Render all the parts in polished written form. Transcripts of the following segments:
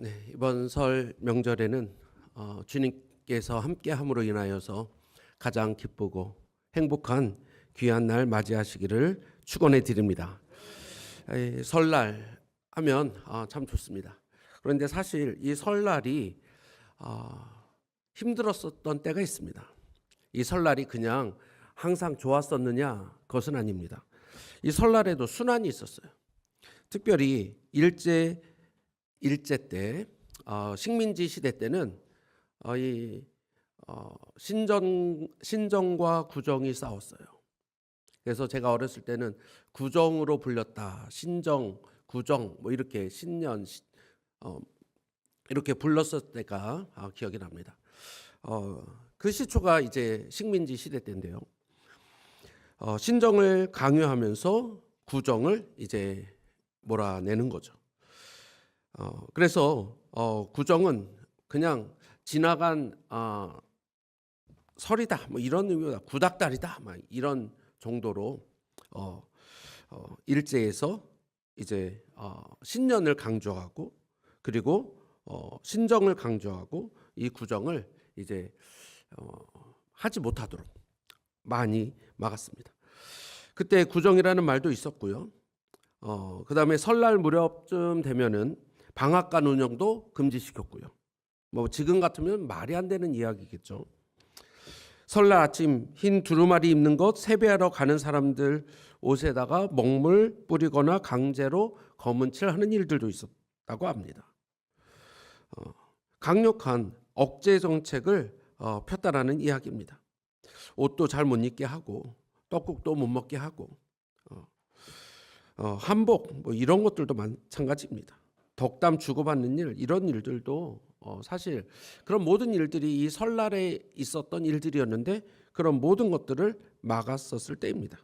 네, 이번 설 명절에는 주님께서 함께함으로 인하여서 가장 기쁘고 행복한 귀한 날 맞이하시기를 축원해 드립니다. 설날 하면 참 좋습니다. 그런데 사실 이 설날이 힘들었었던 때가 있습니다. 이 설날이 그냥 항상 좋았었느냐? 그것은 아닙니다. 이 설날에도 순환이 있었어요. 특별히 일제 때 식민지 시대 때는 이 신정과 구정이 싸웠어요. 그래서 제가 어렸을 때는 구정으로 불렸다, 신정, 구정 뭐 이렇게 신년 이렇게 불렀을 때가 기억이 납니다. 그 시초가 이제 식민지 시대 때인데요. 신정을 강요하면서 구정을 이제 몰아내는 거죠. 그래서 구정은 그냥 지나간 설이다, 뭐 이런 의미보다 구닥다리다, 막 이런 정도로 일제에서 이제 신년을 강조하고 그리고 신정을 강조하고 이 구정을 이제 하지 못하도록 많이 막았습니다. 그때 구정이라는 말도 있었고요. 그다음에 설날 무렵쯤 되면은 방앗간 운영도 금지시켰고요. 뭐 지금 같으면 말이 안 되는 이야기겠죠. 설날 아침 흰 두루마리 입는 것 세배하러 가는 사람들 옷에다가 먹물 뿌리거나 강제로 검은 칠하는 일들도 있었다고 합니다. 강력한 억제 정책을 폈다라는 이야기입니다. 옷도 잘 못 입게 하고 떡국도 못 먹게 하고 한복 뭐 이런 것들도 마찬가지입니다. 덕담 주고받는 일 이런 일들도 사실 그런 모든 일들이 이 설날에 있었던 일들이었는데 그런 모든 것들을 막았었을 때입니다.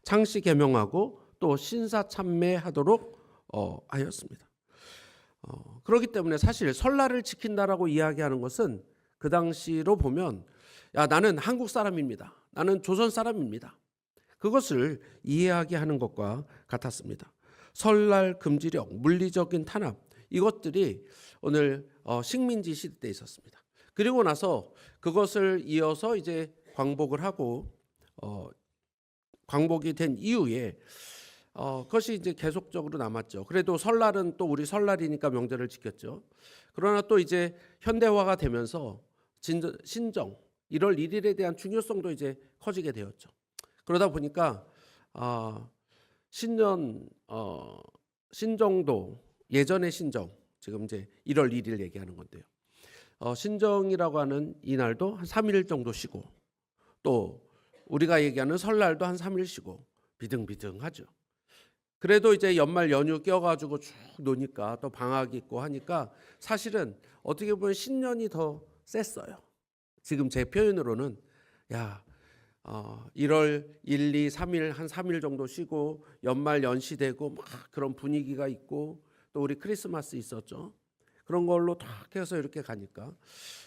창씨 계명하고 또 신사 참매하도록 하였습니다. 그렇기 때문에 사실 설날을 지킨다라고 이야기하는 것은 그 당시로 보면 야 나는 한국 사람입니다. 나는 조선 사람입니다. 그것을 이해하게 하는 것과 같았습니다. 설날 금지령, 물리적인 탄압 이것들이 오늘 식민지 시대 때 있었습니다. 그리고 나서 그것을 이어서 이제 광복을 하고 광복이 된 이후에 그것이 이제 계속적으로 남았죠. 그래도 설날은 또 우리 설날이니까 명절을 지켰죠. 그러나 또 이제 현대화가 되면서 신정 1월 1일에 대한 중요성도 이제 커지게 되었죠. 그러다 보니까 신년 신정도 예전의 신정 지금 이제 1월 1일 얘기하는 건데요. 신정이라고 하는 이 날도 한 3일 정도 쉬고 또 우리가 얘기하는 설날도 한 3일 쉬고 비등비등하죠. 그래도 이제 연말 연휴 껴가지고 쭉 노니까 또 방학 있고 하니까 사실은 어떻게 보면 신년이 더 셌어요. 지금 제 표현으로는 야 1월 1, 2, 3일 한 3일 정도 쉬고 연말 연시되고 막 그런 분위기가 있고 또 우리 크리스마스 있었죠. 그런 걸로 탁 해서 이렇게 가니까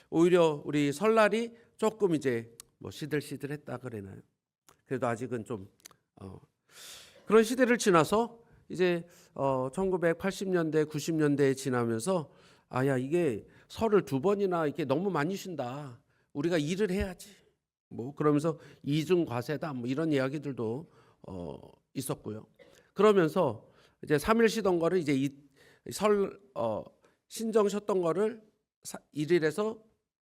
오히려 우리 설날이 조금 이제 뭐 시들시들했다 그러나요? 그래도 아직은 좀 그런 시대를 지나서 이제 1980년대, 90년대에 지나면서 야 이게 설을 2번이나 이렇게 너무 많이 쉰다. 우리가 일을 해야지. 뭐 그러면서 이중 과세다 뭐 이런 이야기들도 있었고요. 그러면서 이제 3일 쉬던 거를 이제 신정 쉬었던 거를 1일에서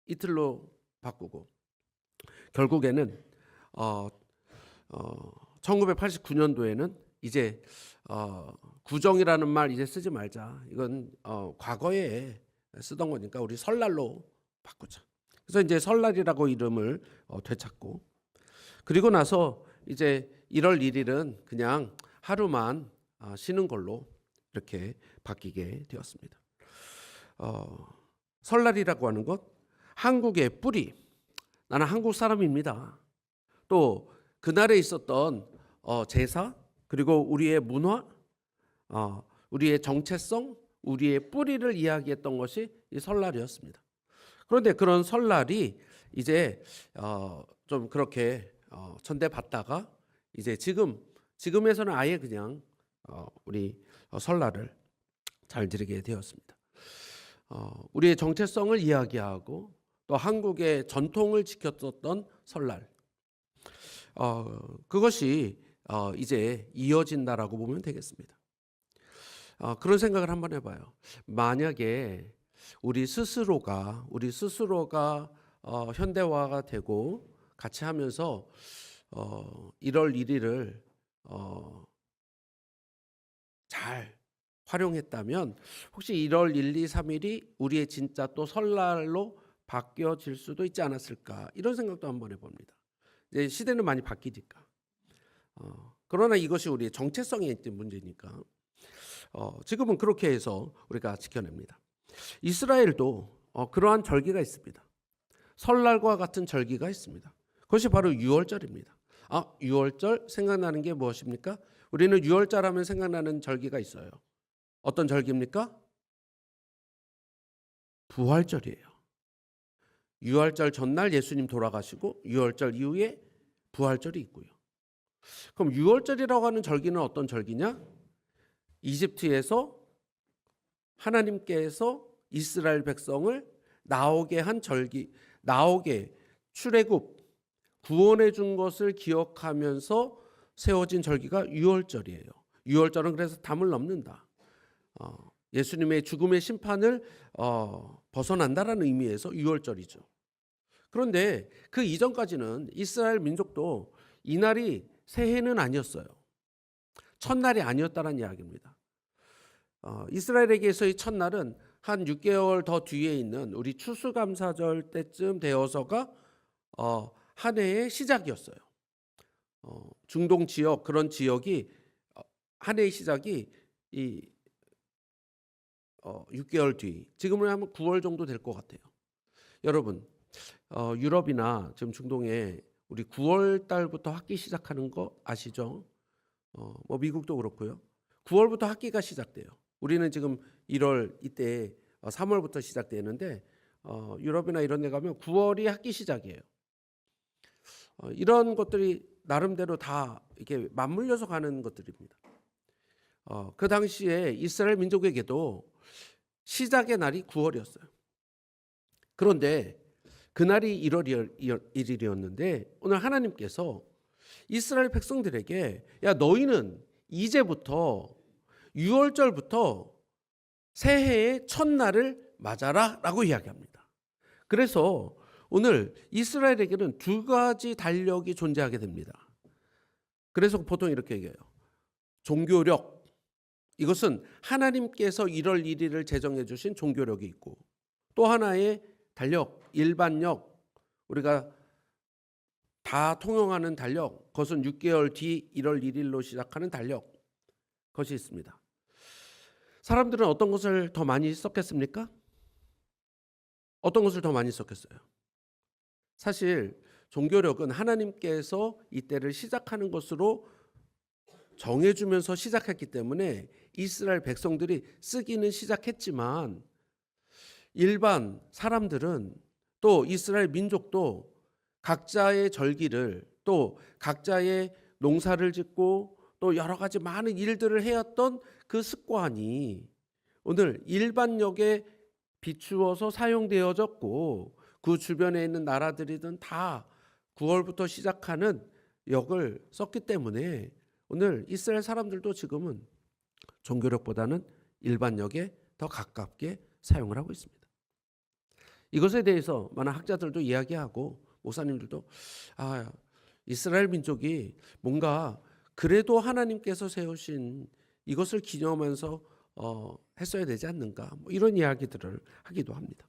이틀로 바꾸고 결국에는 1989년도에는 이제 구정이라는 말 이제 쓰지 말자. 이건 과거에 쓰던 거니까 우리 설날로 바꾸자. 그래서 이제 설날이라고 이름을 되찾고 그리고 나서 이제 1월 1일은 그냥 하루만 쉬는 걸로 이렇게 바뀌게 되었습니다. 설날이라고 하는 것 한국의 뿌리 나는 한국 사람입니다. 또 그날에 있었던 제사 그리고 우리의 문화 우리의 정체성 우리의 뿌리를 이야기했던 것이 이 설날이었습니다. 그런데 그런 설날이 이제 좀 그렇게 전대받다가 이제 지금에서는 아예 그냥 우리 설날을 잘 지내게 되었습니다. 우리의 정체성을 이야기하고 또 한국의 전통을 지켰었던 설날, 그것이 이제 이어진다라고 보면 되겠습니다. 그런 생각을 한번 해봐요. 만약에 우리 스스로가 현대화가 되고 같이 하면서 1월 1일을 잘 활용했다면 혹시 1월 1, 2, 3일이 우리의 진짜 또 설날로 바뀌어질 수도 있지 않았을까, 이런 생각도 한번 해봅니다. 이제 시대는 많이 바뀌니까. 그러나 이것이 우리의 정체성에 있는 문제니까 지금은 그렇게 해서 우리가 지켜냅니다. 이스라엘도 그러한 절기가 있습니다. 설날과 같은 절기가 있습니다. 그것이 바로 유월절입니다. 6월절 생각나는 게 무엇입니까? 우리는 6월절 하면 생각나는 절기가 있어요. 어떤 절기입니까? 부활절이에요. 6월절 전날 예수님 돌아가시고 6월절 이후에 부활절이 있고요. 그럼 6월절이라고 하는 절기는 어떤 절기냐? 이집트에서 하나님께서 이스라엘 백성을 나오게 한 절기, 나오게 출애굽 구원해 준 것을 기억하면서 세워진 절기가 6월절이에요. 6월절은 그래서 담을 넘는다. 예수님의 죽음의 심판을 벗어난다라는 의미에서 6월절이죠. 그런데 그 이전까지는 이스라엘 민족도 이날이 새해는 아니었어요. 첫날이 아니었다는 이야기입니다. 이스라엘에게서의 첫날은 한 6개월 더 뒤에 있는 우리 추수감사절 때쯤 되어서가 한 해의 시작이었어요. 중동 지역, 그런 지역이 한 해의 시작이 이 6개월 뒤, 지금은 하면 9월 정도 될 것 같아요. 여러분, 유럽이나 지금 중동에 우리 9월 달부터 학기 시작하는 거 아시죠? 뭐 미국도 그렇고요. 9월부터 학기가 시작돼요. 우리는 지금 1월 이때 3월부터 시작되는데 유럽이나 이런 데 가면 9월이 학기 시작이에요. 이런 것들이 나름대로 다 이렇게 맞물려서 가는 것들입니다. 그 당시에 이스라엘 민족에게도 시작의 날이 9월이었어요. 그런데 그날이 1월 1일이었는데 오늘 하나님께서 이스라엘 백성들에게 야, 너희는 이제부터 6월절부터 새해의 첫날을 맞아라 라고 이야기합니다. 그래서 오늘 이스라엘에게는 두 가지 달력이 존재하게 됩니다. 그래서 보통 이렇게 얘기해요. 종교력, 이것은 하나님께서 1월 1일을 제정해 주신 종교력이 있고, 또 하나의 달력, 일반력, 우리가 다 통용하는 달력, 그것은 6개월 뒤 1월 1일로 시작하는 달력, 그것이 있습니다. 사람들은 어떤 것을 더 많이 썼겠습니까? 어떤 것을 더 많이 썼겠어요? 사실 종교력은 하나님께서 이때를 시작하는 것으로 정해주면서 시작했기 때문에 이스라엘 백성들이 쓰기는 시작했지만 일반 사람들은 또 이스라엘 민족도 각자의 절기를 또 각자의 농사를 짓고 또 여러 가지 많은 일들을 해왔던 그 습관이 오늘 일반력에 비추어서 사용되어졌고 그 주변에 있는 나라들이든 다 9월부터 시작하는 역을 썼기 때문에 오늘 이스라엘 사람들도 지금은 종교력보다는 일반력에 더 가깝게 사용을 하고 있습니다. 이것에 대해서 많은 학자들도 이야기하고 목사님들도 이스라엘 민족이 뭔가 그래도 하나님께서 세우신 이것을 기념하면서 했어야 되지 않는가, 뭐 이런 이야기들을 하기도 합니다.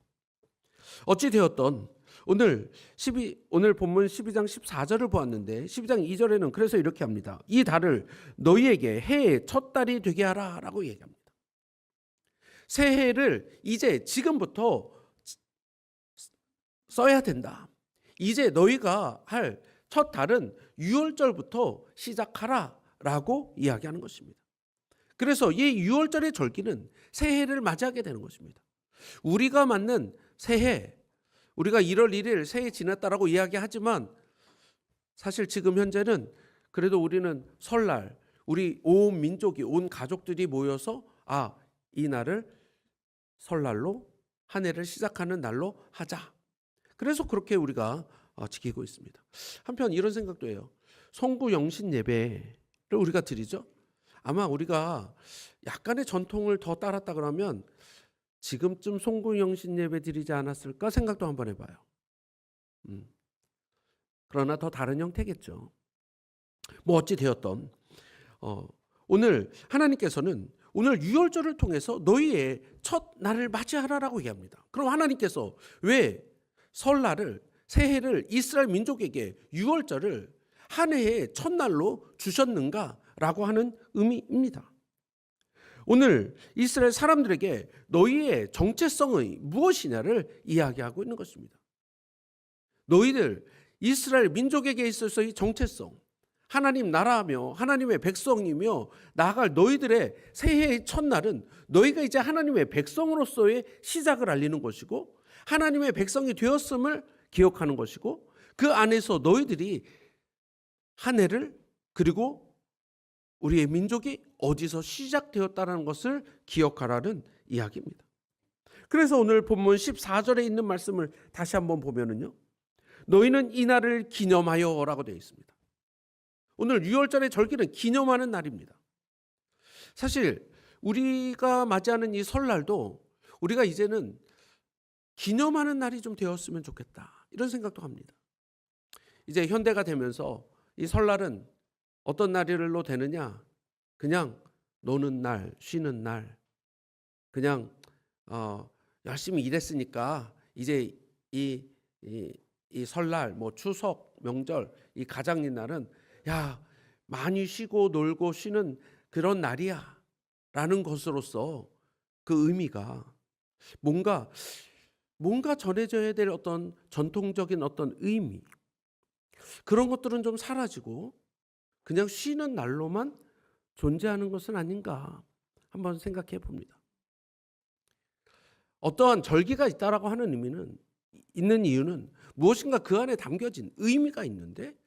어찌 되었던 오늘 본문 12장 14절을 보았는데 12장 2절에는 그래서 이렇게 합니다. 이 달을 너희에게 해의 첫 달이 되게 하라 라고 얘기합니다. 새해를 이제 지금부터 써야 된다. 이제 너희가 할 첫 달은 6월절부터 시작하라 라고 이야기하는 것입니다. 그래서 이 6월절의 절기는 새해를 맞이하게 되는 것입니다. 우리가 맞는 새해, 우리가 1월 1일 새해 지났다라고 이야기하지만 사실 지금 현재는 그래도 우리는 설날, 우리 온 민족이, 온 가족들이 모여서 이 날을 설날로 한 해를 시작하는 날로 하자. 그래서 그렇게 우리가 지키고 있습니다. 한편 이런 생각도 해요. 송구 영신 예배를 우리가 드리죠. 아마 우리가 약간의 전통을 더 따랐다 그러면 지금쯤 송구 영신 예배 드리지 않았을까 생각도 한번 해봐요. 그러나 더 다른 형태겠죠. 뭐 어찌 되었던 오늘 하나님께서는 오늘 유월절을 통해서 너희의 첫 날을 맞이하라라고 얘기합니다. 그럼 하나님께서 왜 설날을 새해를 이스라엘 민족에게 유월절을 한 해의 첫날로 주셨는가라고 하는 의미입니다. 오늘 이스라엘 사람들에게 너희의 정체성이 무엇이냐를 이야기하고 있는 것입니다. 너희들 이스라엘 민족에게 있어서의 정체성, 하나님 나라며 하나님의 백성이며 나아갈 너희들의 새해의 첫날은 너희가 이제 하나님의 백성으로서의 시작을 알리는 것이고 하나님의 백성이 되었음을 기억하는 것이고 그 안에서 너희들이 한 해를 그리고 우리의 민족이 어디서 시작되었다는 것을 기억하라는 이야기입니다. 그래서 오늘 본문 14절에 있는 말씀을 다시 한번 보면은요. 너희는 이 날을 기념하여라고 되어 있습니다. 오늘 유월절의 절기는 기념하는 날입니다. 사실 우리가 맞이하는 이 설날도 우리가 이제는 기념하는 날이 좀 되었으면 좋겠다. 이런 생각도 합니다. 이제 현대가 되면서 이 설날은 어떤 날로 되느냐? 그냥 노는 날, 쉬는 날, 그냥 열심히 일했으니까 이제 이 설날, 뭐 추석, 명절, 이 가장인 날은 야 많이 쉬고 놀고 쉬는 그런 날이야 라는 것으로서 그 의미가 뭔가 전해져야 될 어떤 전통적인 어떤 의미 그런 것들은 좀 사라지고 그냥 쉬는 날로만 존재하는 것은 아닌가 한번 생각해 봅니다. 어떠한 절기가 있다라고 하는 있는 이유는 무엇인가 그 안에 담겨진 의미가 있는데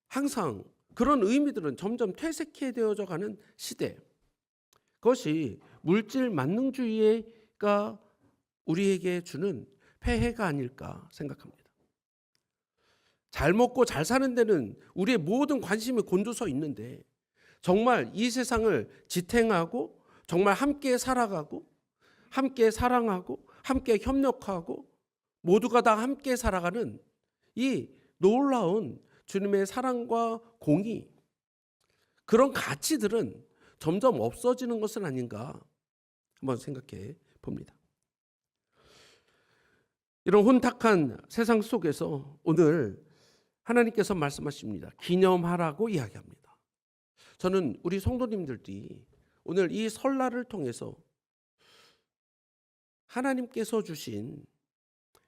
항상 그런 의미들은 점점 퇴색되어져 가는 시대. 그것이 물질 만능주의가 우리에게 주는 폐해가 아닐까 생각합니다. 잘 먹고 잘 사는 데는 우리의 모든 관심이 곤두서 있는데 정말 이 세상을 지탱하고 정말 함께 살아가고 함께 사랑하고 함께 협력하고 모두가 다 함께 살아가는 이 놀라운 주님의 사랑과 공의 그런 가치들은 점점 없어지는 것은 아닌가 한번 생각해 봅니다. 이런 혼탁한 세상 속에서 오늘 하나님께서 말씀하십니다. 기념하라고 이야기합니다. 저는 우리 성도님들이 오늘 이 설날을 통해서 하나님께서 주신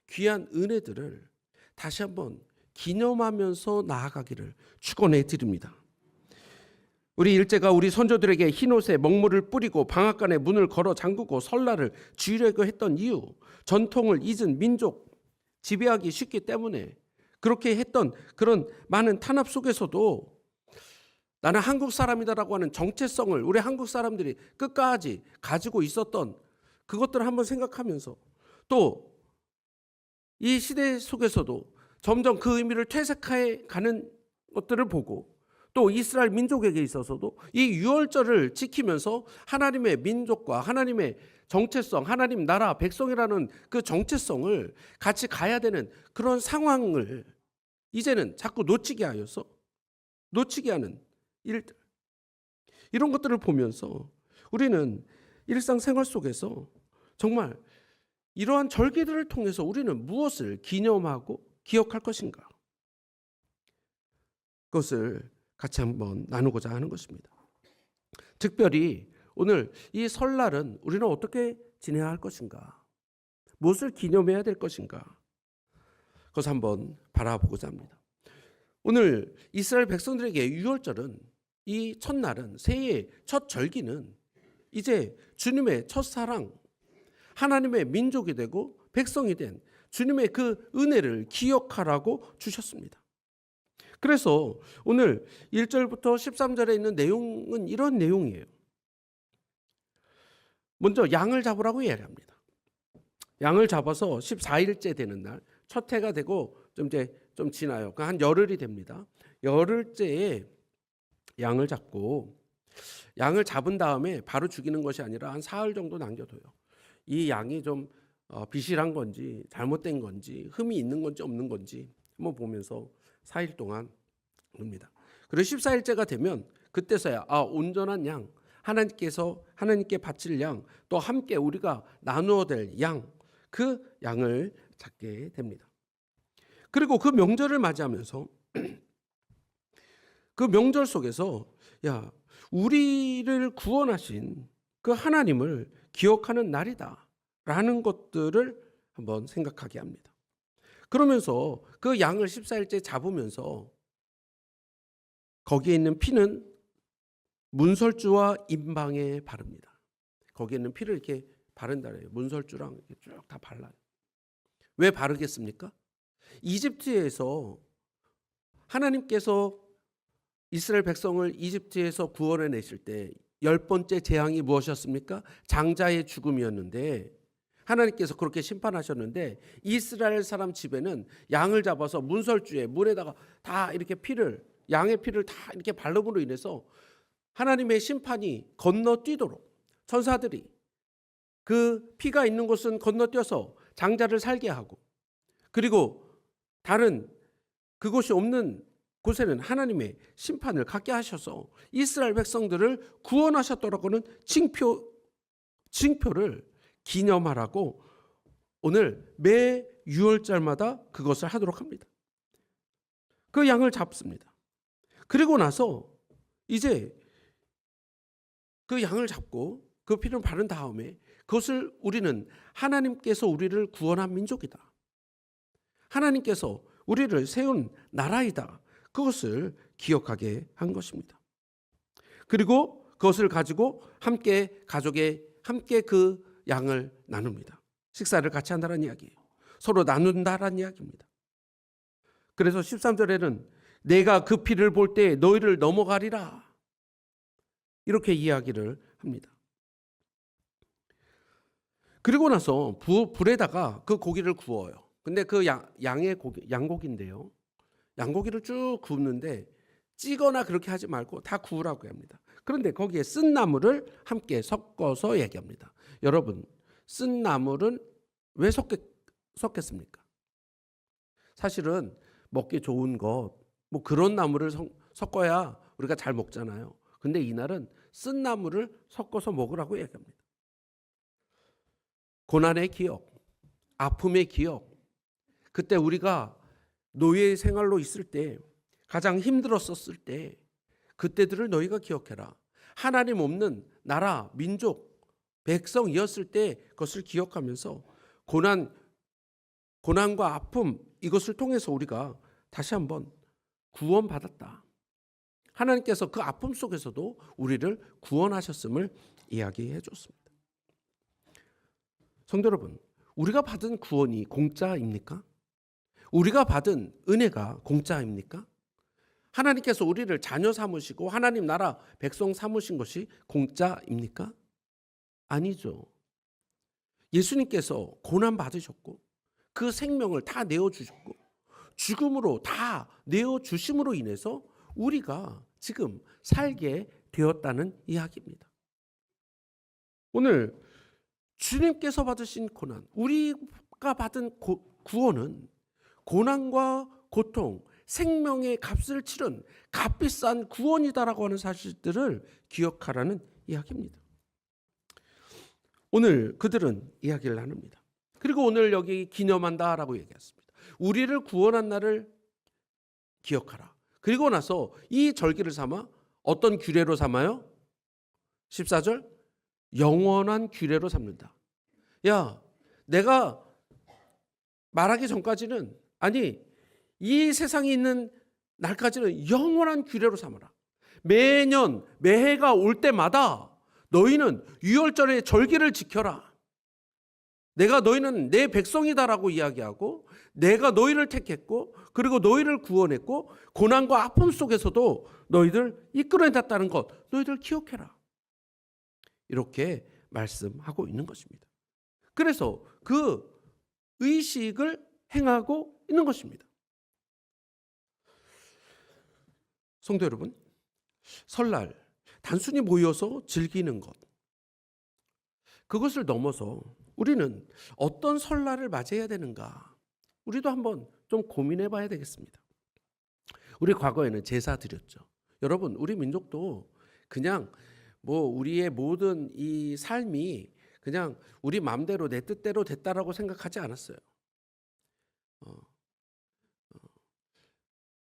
귀한 은혜들을 다시 한번 기념하면서 나아가기를 축원해 드립니다. 우리 일제가 우리 선조들에게 흰옷에 먹물을 뿌리고 방앗간에 문을 걸어 잠그고 설날을 지으려고 했던 이유, 전통을 잊은 민족, 지배하기 쉽기 때문에 그렇게 했던 그런 많은 탄압 속에서도 나는 한국 사람이다라고 하는 정체성을 우리 한국 사람들이 끝까지 가지고 있었던 그것들을 한번 생각하면서 또 이 시대 속에서도 점점 그 의미를 퇴색해 가는 것들을 보고 또 이스라엘 민족에게 있어서도 이 유월절을 지키면서 하나님의 민족과 하나님의 정체성, 하나님 나라 백성이라는 그 정체성을 같이 가야 되는 그런 상황을 이제는 자꾸 놓치게 하는 일들 이런 것들을 보면서 우리는 일상생활 속에서 정말 이러한 절기들을 통해서 우리는 무엇을 기념하고 기억할 것인가? 그것을 같이 한번 나누고자 하는 것입니다. 특별히 오늘 이 설날은 우리는 어떻게 지내야 할 것인가? 무엇을 기념해야 될 것인가? 그것을 한번 바라보고자 합니다. 오늘 이스라엘 백성들에게 유월절은 이 첫날은 새해의 첫 절기는 이제 주님의 첫사랑 하나님의 민족이 되고 백성이 된 주님의 그 은혜를 기억하라고 주셨습니다. 그래서 오늘 1절부터 13절에 있는 내용은 이런 내용이에요. 먼저 양을 잡으라고 이야기합니다. 양을 잡아서 14일째 되는 날, 첫 해가 되고 좀 지나요. 한 열흘이 됩니다. 열흘째에 양을 잡고, 양을 잡은 다음에 바로 죽이는 것이 아니라 한 사흘 정도 남겨둬요. 이 양이 좀 비실한 건지 잘못된 건지 흠이 있는 건지 없는 건지 한번 보면서 4일 동안 둡니다. 그리고 14일째가 되면 그때서야 온전한 양, 하나님께 바칠 양, 또 함께 우리가 나누어 될 양, 그 양을 잡게 됩니다. 그리고 그 명절을 맞이하면서 그 명절 속에서 우리를 구원하신 그 하나님을 기억하는 날이다라는 것들을 한번 생각하게 합니다. 그러면서 그 양을 14일째 잡으면서 거기에 있는 피는 문설주와 임방에 바릅니다. 거기에 있는 피를 이렇게 바른다래요. 문설주랑 이렇게 쭉 다 발라요. 왜 바르겠습니까? 이집트에서 하나님께서 이스라엘 백성을 이집트에서 구원해 내실 때 10번째 재앙이 무엇이었습니까? 장자의 죽음이었는데, 하나님께서 그렇게 심판하셨는데 이스라엘 사람 집에는 양을 잡아서 문설주에 물에다가 다 이렇게 양의 피를 다 이렇게 바름으로 인해서 하나님의 심판이 건너뛰도록 천사들이 그 피가 있는 곳은 건너뛰어서 장자를 살게 하고, 그리고 다른 그곳이 없는 곳에는 하나님의 심판을 갖게 하셔서 이스라엘 백성들을 구원하셨더라고는 징표를 기념하라고 오늘 매 6월절마다 그것을 하도록 합니다. 그 양을 잡습니다. 그리고 나서 이제 그 양을 잡고 그 피를 바른 다음에 그것을 우리는 하나님께서 우리를 구원한 민족이다, 하나님께서 우리를 세운 나라이다, 그것을 기억하게 한 것입니다. 그리고 그것을 가지고 함께 그 양을 나눕니다. 식사를 같이 한다는 이야기예요. 서로 나눈다는 이야기입니다. 그래서 13절에는 내가 그 피를 볼 때 너희를 넘어가리라, 이렇게 이야기를 합니다. 그리고 나서 불에다가 그 고기를 구워요. 근데 그 양고기인데요, 양고기를 쭉 굽는데 찌거나 그렇게 하지 말고 다 구우라고 합니다. 그런데 거기에 쓴 나물을 함께 섞어서 얘기합니다. 여러분, 쓴 나물은 왜 섞겠습니까? 사실은 먹기 좋은 것, 그런 나물을 섞어야 우리가 잘 먹잖아요. 근데 이날은 쓴 나물을 섞어서 먹으라고 얘기합니다. 고난의 기억, 아픔의 기억, 그때 우리가 노예 생활로 있을 때 가장 힘들었었을 때 그때들을 너희가 기억해라. 하나님 없는 나라, 민족, 백성이었을 때 그것을 기억하면서 고난과 아픔, 이것을 통해서 우리가 다시 한번 구원받았다, 하나님께서 그 아픔 속에서도 우리를 구원하셨음을 이야기해 줬습니다. 성도 여러분, 우리가 받은 구원이 공짜입니까? 우리가 받은 은혜가 공짜입니까? 하나님께서 우리를 자녀 삼으시고 하나님 나라 백성 삼으신 것이 공짜입니까? 아니죠. 예수님께서 고난 받으셨고 그 생명을 다 내어주셨고 죽음으로 다 내어주심으로 인해서 우리가 지금 살게 되었다는 이야기입니다. 오늘 주님께서 받으신 고난, 우리가 받은 구원은 고난과 고통, 생명의 값을 치른 값비싼 구원이다라고 하는 사실들을 기억하라는 이야기입니다. 오늘 그들은 이야기를 나눕니다. 그리고 오늘 여기 기념한다라고 얘기했습니다. 우리를 구원한 날을 기억하라. 그리고 나서 이 절기를 삼아 어떤 규례로 삼아요? 14절, 영원한 규례로 삼는다. 내가 말하기 전까지는, 아니 이 세상에 있는 날까지는 영원한 규례로 삼아라. 매년 매해가 올 때마다 너희는 유월절의 절기를 지켜라. 너희는 내 백성이다라고 이야기하고 내가 너희를 택했고 그리고 너희를 구원했고 고난과 아픔 속에서도 너희들 이끌어냈다는 것, 너희들 기억해라. 이렇게 말씀하고 있는 것입니다. 그래서 그 의식을 행하고 있는 것입니다. 성도 여러분, 설날 단순히 모여서 즐기는 것, 그것을 넘어서 우리는 어떤 설날을 맞이해야 되는가, 우리도 한번 좀 고민해 봐야 되겠습니다. 우리 과거에는 제사 드렸죠. 여러분, 우리 민족도 그냥 우리의 모든 이 삶이 그냥 우리 마음대로 내 뜻대로 됐다라고 생각하지 않았어요.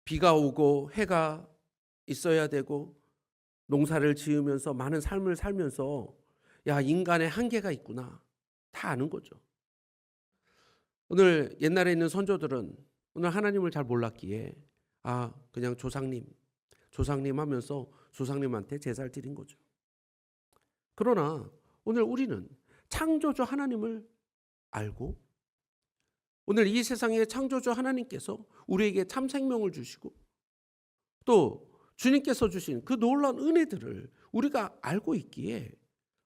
비가 오고 해가 있어야 되고 농사를 지으면서 많은 삶을 살면서 야, 인간의 한계가 있구나, 다 아는 거죠. 오늘 옛날에 있는 선조들은 오늘 하나님을 잘 몰랐기에 그냥 조상님 하면서 조상님한테 제사를 드린 거죠. 그러나 오늘 우리는 창조주 하나님을 알고 오늘 이 세상의 창조주 하나님께서 우리에게 참 생명을 주시고 또 주님께서 주신 그 놀라운 은혜들을 우리가 알고 있기에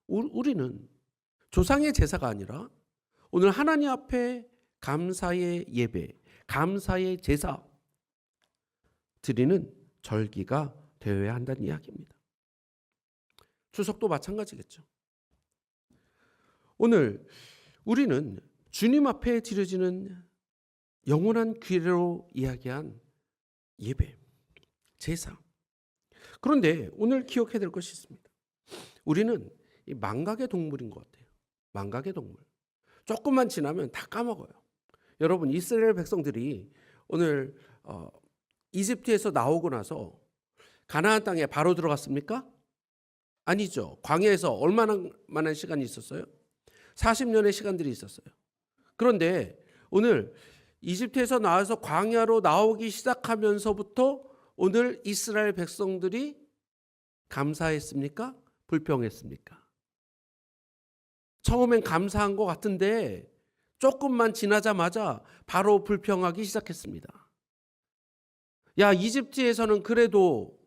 우리는 조상의 제사가 아니라 오늘 하나님 앞에 감사의 예배, 감사의 제사 드리는 절기가 되어야 한다는 이야기입니다. 추석도 마찬가지겠죠. 오늘 우리는 주님 앞에 드려지는 영원한 귀로 이야기한 예배, 제사. 그런데 오늘 기억해야 될 것이 있습니다. 우리는 이 망각의 동물인 것 같아요. 망각의 동물. 조금만 지나면 다 까먹어요. 여러분, 이스라엘 백성들이 오늘 이집트에서 나오고 나서 가나안 땅에 바로 들어갔습니까? 아니죠. 광야에서 얼마나 시간이 있었어요? 40년의 시간들이 있었어요. 그런데 오늘 이집트에서 나와서 광야로 나오기 시작하면서부터 오늘 이스라엘 백성들이 감사했습니까? 불평했습니까? 처음엔 감사한 것 같은데 조금만 지나자마자 바로 불평하기 시작했습니다. 야, 이집트에서는 그래도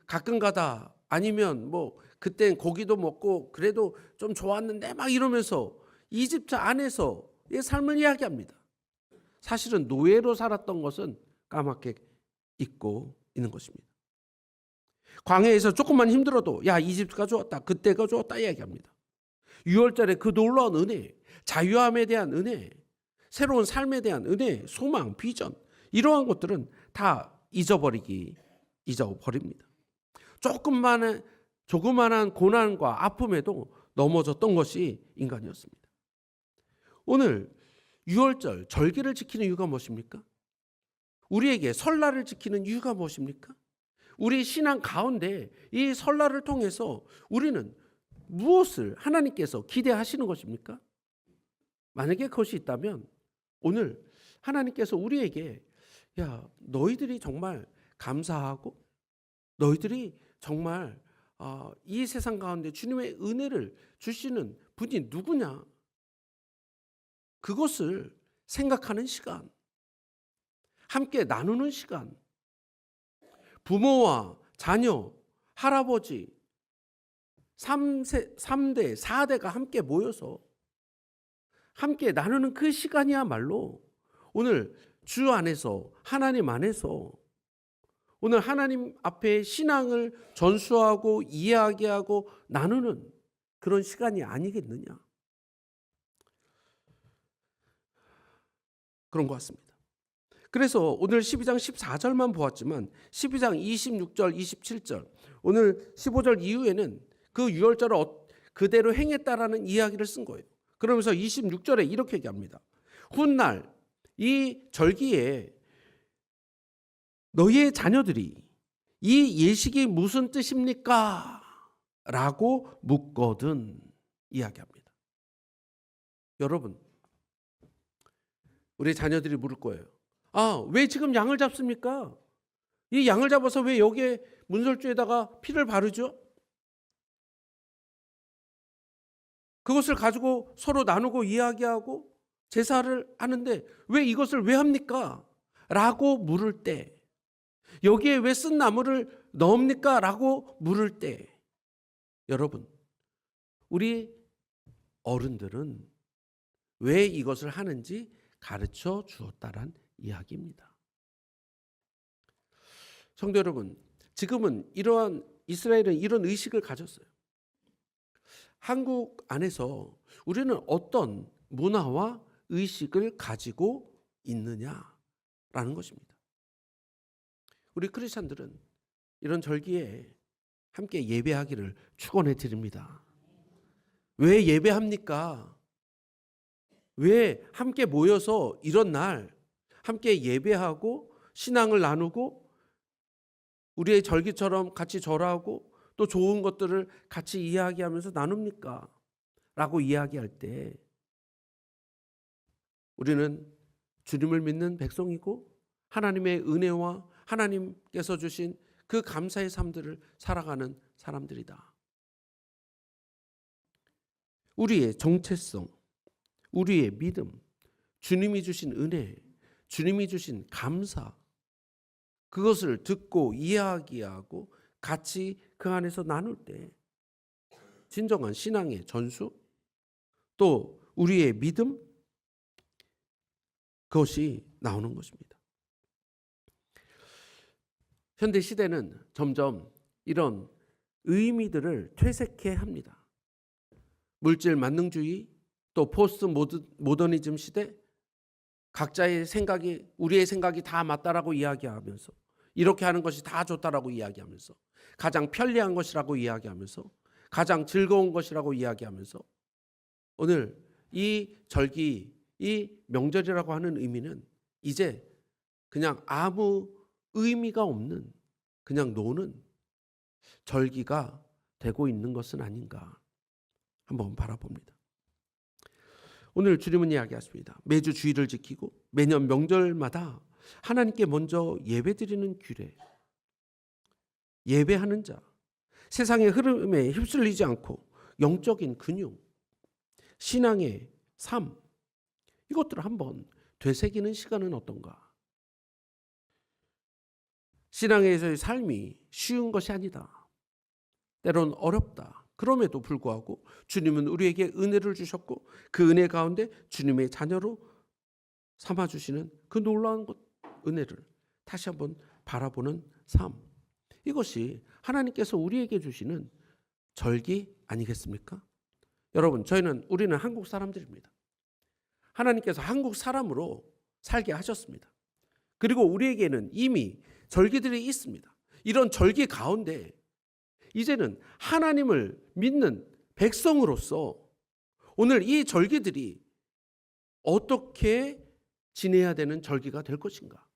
가끔 가다 아니면 그땐 고기도 먹고 그래도 좀 좋았는데 막 이러면서 이집트 안에서의 삶을 이야기합니다. 사실은 노예로 살았던 것은 까맣게 잊고 있는 것입니다. 광야에서 조금만 힘들어도 야, 이집트가 좋았다, 그때가 좋았다 이야기합니다. 6월절에 그 놀라운 은혜, 자유함에 대한 은혜, 새로운 삶에 대한 은혜, 소망, 비전, 이러한 것들은 다 잊어버립니다. 조그만한 고난과 아픔에도 넘어졌던 것이 인간이었습니다. 오늘 6월절 절기를 지키는 이유가 무엇입니까? 우리에게 설날을 지키는 이유가 무엇입니까? 우리 신앙 가운데 이 설날을 통해서 우리는 무엇을 하나님께서 기대하시는 것입니까? 만약에 그것이 있다면 오늘 하나님께서 우리에게 야, 너희들이 정말 감사하고 너희들이 정말 이 세상 가운데 주님의 은혜를 주시는 분이 누구냐? 그것을 생각하는 시간, 함께 나누는 시간, 부모와 자녀, 할아버지, 3대, 4대가 함께 모여서 함께 나누는 그 시간이야말로 오늘 주 안에서 하나님 안에서 오늘 하나님 앞에 신앙을 전수하고 이야기하고 나누는 그런 시간이 아니겠느냐. 그런 것 같습니다. 그래서 오늘 12장 14절만 보았지만 12장 26절, 27절, 오늘 15절 이후에는 그 유월절을 그대로 행했다라는 이야기를 쓴 거예요. 그러면서 26절에 이렇게 얘기합니다. 훗날 이 절기에 너희의 자녀들이 이 예식이 무슨 뜻입니까? 라고 묻거든 이야기합니다. 여러분, 우리 자녀들이 물을 거예요. 왜 지금 양을 잡습니까? 이 양을 잡아서 왜 여기에 문설주에다가 피를 바르죠? 그것을 가지고 서로 나누고 이야기하고 제사를 하는데 왜 이것을 왜 합니까? 라고 물을 때, 여기에 왜 쓴 나무를 넣습니까? 라고 물을 때, 여러분, 우리 어른들은 왜 이것을 하는지 가르쳐 주었다란 이야기입니다. 성도 여러분, 지금은 이스라엘은 이런 의식을 가졌어요. 한국 안에서 우리는 어떤 문화와 의식을 가지고 있느냐라는 것입니다. 우리 크리스찬들은 이런 절기에 함께 예배하기를 축원해 드립니다. 왜 예배합니까? 왜 함께 모여서 이런 날 함께 예배하고 신앙을 나누고 우리의 절기처럼 같이 절하고 또 좋은 것들을 같이 이야기하면서 나눕니까? 라고 이야기할 때 우리는 주님을 믿는 백성이고 하나님의 은혜와 하나님께서 주신 그 감사의 삶들을 살아가는 사람들이다. 우리의 정체성, 우리의 믿음, 주님이 주신 은혜, 주님이 주신 감사, 그것을 듣고 이야기하고 같이 그 안에서 나눌 때 진정한 신앙의 전수, 또 우리의 믿음, 그것이 나오는 것입니다. 현대 시대는 점점 이런 의미들을 퇴색해 합니다. 물질 만능주의, 또 포스트 모더니즘 시대, 각자의 생각이, 우리의 생각이 다 맞다라고 이야기하면서, 이렇게 하는 것이 다 좋다라고 이야기하면서, 가장 편리한 것이라고 이야기하면서, 가장 즐거운 것이라고 이야기하면서, 오늘 이 절기, 이 명절이라고 하는 의미는 이제 그냥 아무 의미가 없는, 그냥 노는 절기가 되고 있는 것은 아닌가 한번 바라봅니다. 오늘 주님은 이야기하십니다. 매주 주일을 지키고 매년 명절마다 하나님께 먼저 예배드리는 규례, 예배하는 자, 세상의 흐름에 휩쓸리지 않고 영적인 근육, 신앙의 삶, 이것들을 한번 되새기는 시간은 어떤가? 신앙에서의 삶이 쉬운 것이 아니다. 때론 어렵다. 그럼에도 불구하고 주님은 우리에게 은혜를 주셨고 그 은혜 가운데 주님의 자녀로 삼아주시는 그 놀라운 은혜를 다시 한번 바라보는 삶. 이것이 하나님께서 우리에게 주시는 절기 아니겠습니까? 여러분, 우리는 한국 사람들입니다. 하나님께서 한국 사람으로 살게 하셨습니다. 그리고 우리에게는 이미 절기들이 있습니다. 이런 절기 가운데 이제는 하나님을 믿는 백성으로서 오늘 이 절기들이 어떻게 지내야 되는 절기가 될 것인가?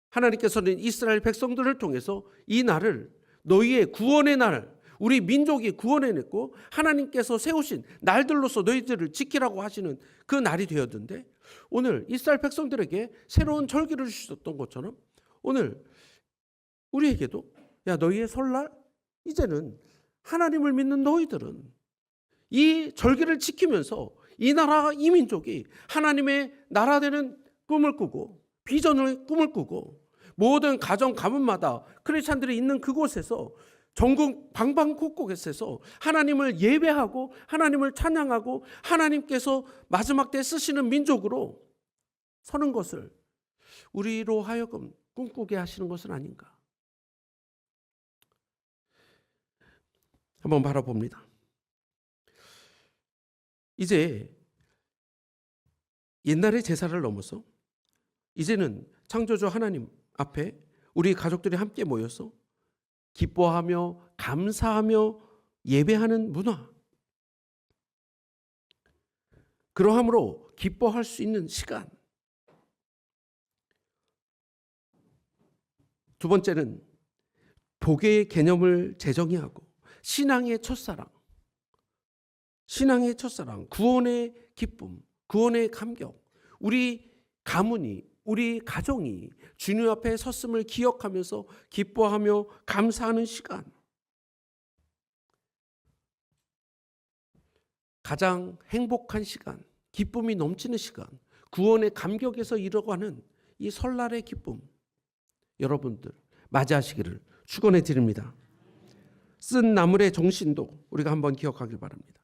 하나님께서는 이스라엘 백성들을 통해서 이 날을 너희의 구원의 날, 우리 민족이 구원해냈고 하나님께서 세우신 날들로서 너희들을 지키라고 하시는 그 날이 되었는데, 오늘 이스라엘 백성들에게 새로운 절기를 주셨던 것처럼 오늘 우리에게도 야, 너희의 설날, 이제는 하나님을 믿는 너희들은 이 절기를 지키면서 이 나라, 이 민족이 하나님의 나라 되는 꿈을 꾸고 비전을 꿈을 꾸고 모든 가정 가문마다 크리스찬들이 있는 그곳에서 전국 방방곡곡에서 하나님을 예배하고 하나님을 찬양하고 하나님께서 마지막 때 쓰시는 민족으로 서는 것을 우리로 하여금 꿈꾸게 하시는 것은 아닌가? 한번 바라봅니다. 이제 옛날의 제사를 넘어서 이제는 창조주 하나님 앞에 우리 가족들이 함께 모여서 기뻐하며 감사하며 예배하는 문화, 그러함으로 기뻐할 수 있는 시간. 두 번째는 복의 개념을 재정의하고 신앙의 첫사랑, 구원의 기쁨, 구원의 감격, 우리 가문이, 우리 가정이 주님 앞에 섰음을 기억하면서 기뻐하며 감사하는 시간, 가장 행복한 시간, 기쁨이 넘치는 시간, 구원의 감격에서 이뤄가는 이 설날의 기쁨, 여러분들 맞이하시기를 축원해 드립니다. 쓴 나물의 정신도 우리가 한번 기억하길 바랍니다.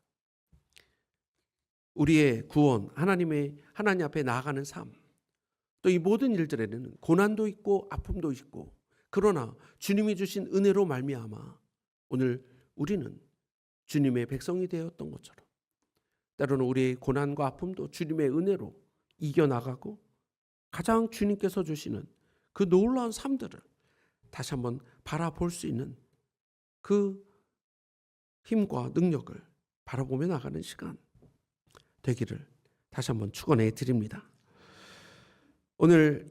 우리의 구원, 하나님 앞에 나아가는 삶, 또 이 모든 일들에는 고난도 있고 아픔도 있고, 그러나 주님이 주신 은혜로 말미암아 오늘 우리는 주님의 백성이 되었던 것처럼 때로는 우리의 고난과 아픔도 주님의 은혜로 이겨나가고 가장 주님께서 주시는 그 놀라운 삶들을 다시 한번 바라볼 수 있는 그 힘과 능력을 바라보며 나가는 시간 되기를 다시 한번 축원해 드립니다. 오늘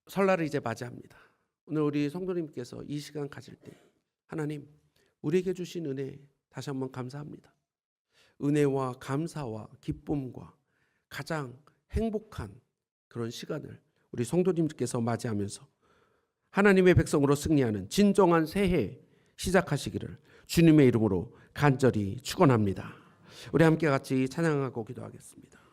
설날을 이제 맞이합니다. 오늘 우리 성도님께서 이 시간 가질 때 하나님 우리에게 주신 은혜 다시 한번 감사합니다. 은혜와 감사와 기쁨과 가장 행복한 그런 시간을 우리 성도님께서 맞이하면서 하나님의 백성으로 승리하는 진정한 새해 시작하시기를 주님의 이름으로 간절히 축원합니다. 우리 함께 같이 찬양하고 기도하겠습니다.